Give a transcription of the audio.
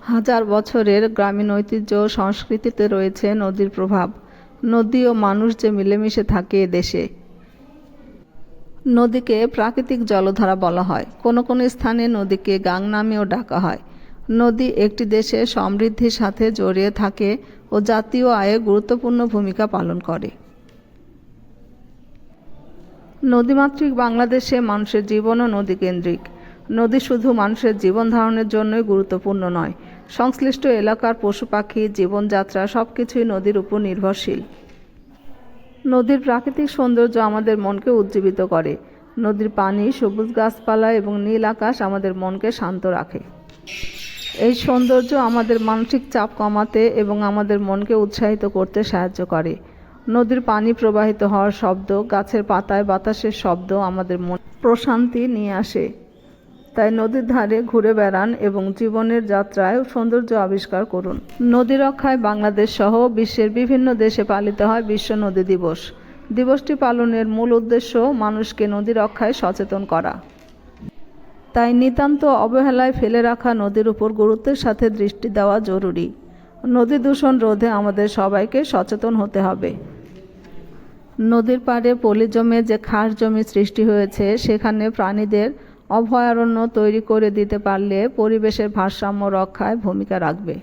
হাজার বছরের গ্রামীণ ঐতিহ্য ও সংস্কৃতিতে রয়েছে নদীর প্রভাব। নদী ও মানুষ যে মিলেমিশে থাকে এদেশে। নদীকে প্রাকৃতিক জলধারা বলা হয়। কোনো কোনো স্থানে নদীকে গাং নামেও ডাকা হয়। নদী একটি দেশের সমৃদ্ধির সাথে জড়িয়ে থাকে ও জাতীয় আয়ে গুরুত্বপূর্ণ ভূমিকা পালন করে। নদীমাতৃক বাংলাদেশে মানুষের জীবনও নদীকেন্দ্রিক। নদী শুধু মানুষের জীবন ধারণের জন্যই গুরুত্বপূর্ণ নয়, সংশ্লিষ্ট এলাকার পশু পাখি, জীবনযাত্রা সবকিছুই নদীর উপর নির্ভরশীল। নদীর প্রাকৃতিক সৌন্দর্য আমাদের মনকে উজ্জীবিত করে। নদীর পানি, সবুজ গাছপালা এবং নীল আকাশ আমাদের মনকে শান্ত রাখে। এই সৌন্দর্য আমাদের মানসিক চাপ কমাতে এবং আমাদের মনকে উৎসাহিত করতে সাহায্য করে। নদীর পানি প্রবাহিত হওয়ার শব্দ, গাছের পাতায় বাতাসের শব্দ আমাদের মনে প্রশান্তি নিয়ে আসে। তাই নদীর ধারে ঘুরে বেড়ান এবং জীবনের যাত্রায় সৌন্দর্য আবিষ্কার করুন। নদী রক্ষায় বাংলাদেশ সহ বিশ্বের বিভিন্ন দেশে পালিত হয় বিশ্ব নদী দিবস। দিবসটি পালনের মূল উদ্দেশ্য মানুষকে নদী রক্ষায় সচেতন করা। তাই নিতান্ত অবহেলায় ফেলে রাখা নদীর উপর গুরুত্বের সাথে দৃষ্টি দেওয়া জরুরি। নদী দূষণ রোধে আমাদের সবাইকে সচেতন হতে হবে। নদীর পাড়ে পলি জমে যে খাস জমি সৃষ্টি হয়েছে, সেখানে প্রাণীদের অভয়ারণ্য তৈরি করে দিতে পারলে পরিবেশের ভারসাম্য রক্ষায় ভূমিকা রাখবে।